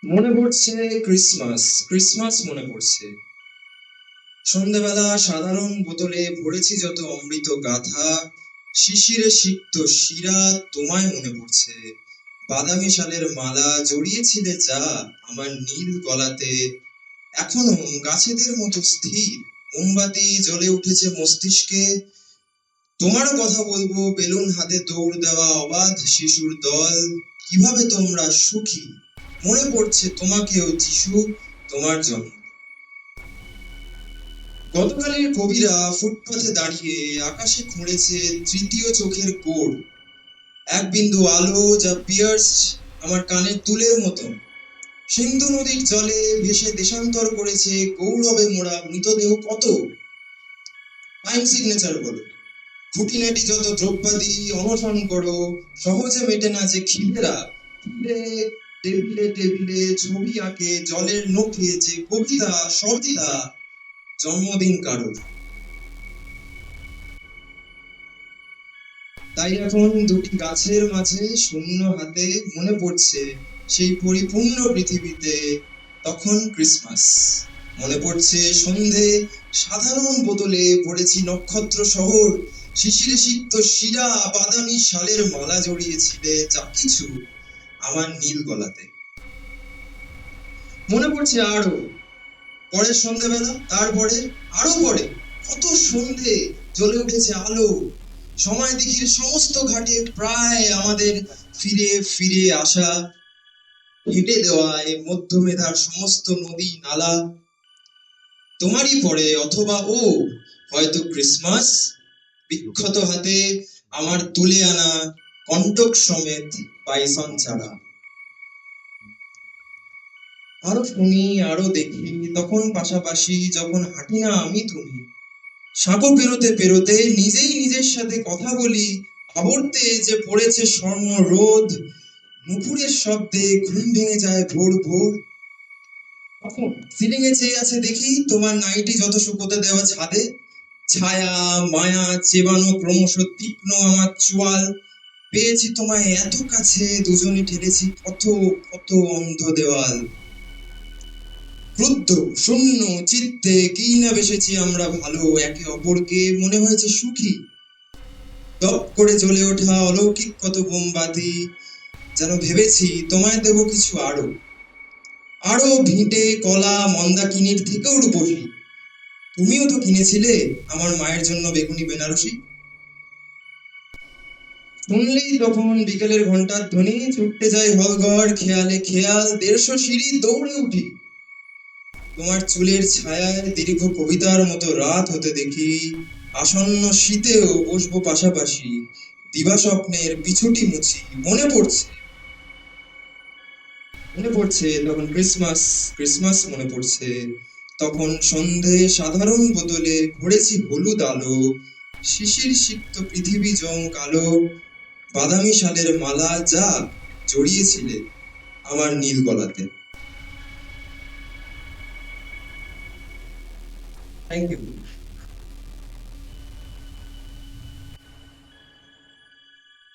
মনে পড়ছে Christmas. Christmas মনে পড়ছে। সন্ধ্যাবেলা সাধারণ বোতলে ভরেছি যত অমৃত গাথা, শিশিরে সিক্ত শিরা, তোমায় মনে পড়ছে। বাদামি শালের মালা জড়িয়েছিলে যা আমার নীল গলাতে, এখনো গাছেদের মতো স্থির। মোমবাতি জ্বলে উঠেছে মস্তিষ্কে। তোমারও কথা বলবো, বেলুন হাতে দৌড় দেওয়া অবাধ শিশুর দল। কিভাবে তোমরা সুখী। মনে পড়ছে তোমাকেও যিশু, তোমার জন্য। গতকালের কবিরা ফুটপাথে দাঁড়িয়ে আকাশে খুঁড়েছে তৃতীয় চোখের কোড। এক বিন্দু আলো যা পিয়ার্স আমার কানের দুলের মতো। সিন্ধু নদীর জলে ভেসে দেশান্তর করেছে গৌরবে মোড়া মৃতদেহ কত। টাইম সিগনেচার বলো, খুঁটিনাটি যত দ্রব্যাদি অনশন করো, সহজে মেটে না যে খিদেরা। টেবিলে টেবিলে ছবি আঁকে জলের নখে যে কবিতা সবিতা, জন্মদিন কারোর। তাই এখন দুটি গাছের মাঝে শূন্য হাতে মনে পড়ছে সেই পরিপূর্ণ পৃথিবীতে তখন ক্রিসমাস। মনে পড়ছে সন্ধে, সাধারণ বোতলে ভরেছি নক্ষত্র শহর, শিশিরে সিক্ত শিরা, বাদামি শালের মালা জড়িয়েছিলে যা কিছু আমার নীল গলাতে। মনে পড়ছে আরো পরের সন্ধ্যাবেলা, তারপরে আরো পরে কত সন্ধে জ্বলে উঠেছে আলো। সময় দিঘির সমস্ত ঘাটে প্রায় আমাদের ফিরে ফিরে আসা, হেঁটে দেওয়ায় মধ্যমেধার সমস্ত নদী নালা তোমারই পরে, অথবা ও হয়তো ক্রিসমাস। বিক্ষত হাতে আমার তুলে আনা কণ্টক সমেত বাইসন ছাড়া। আরো শুনি, আরো দেখি, তখন পাশাপাশি যখন হাঁটি না আমি তুমি। সাঁকো পেরোতে পেরোতে নিজেই নিজের সাথে কথা বলি, আবর্তে যে পড়েছে স্বর্ণ রোদ, নুপুরের শব্দে ঘুম ভেঙে যায় ভোর ভোর। তখন সিলিং এ চেয়ে আছে দেখি তোমার নাইটি যত শুকোতে দেওয়া ছাদে, ছায়া মায়া চেবানো ক্রমশ তীক্ষ্ণ আমার চোয়াল। পেয়েছি তোমায় এত কাছে, দুজনে ঠেলেছি কত কত অন্ধ দেওয়াল। ক্রুদ্ধ শূন্য চিত্তে কি না বেসেছি আমরা ভালো একে অপরকে, মনে হয়েছে সুখী। দপ করে জ্বলে ওঠা অলৌকিক কত মোমবাতি, যেন ভেবেছি তোমায় দেব কিছু আরো, আরো ভিটে কলা মন্দাকিনীর থেকেও রূপসী। তুমিও তো কিনেছিলে আমার মায়ের জন্য বেগুনি বেনারসি। শুনলেই তখন বিকেলের ঘন্টার ধ্বনি, ছুটতে যাই হলঘর, খেয়ালে খেয়াল 150 সিঁড়ি দৌড়ে উঠি। তোমার চুলের ছায়ায় দীর্ঘ কবিতার মতো রাত হতে দেখি। আসন্ন শীতেও বসবো পাশাপাশি, দিবা স্বপ্নের পিছুটি মুছি। মনে পড়ছে, মনে পড়ছে তখন ক্রিসমাস। ক্রিসমাস মনে পড়ছে তখন সন্ধে, সাধারণ বোতলে ভরেছি হলুদ আলো, শিশির সিক্ত পৃথিবী জং কালো, বাদামি শালের মালা যা জড়িয়েছিলে আমার নীল গলাতে। Thank you.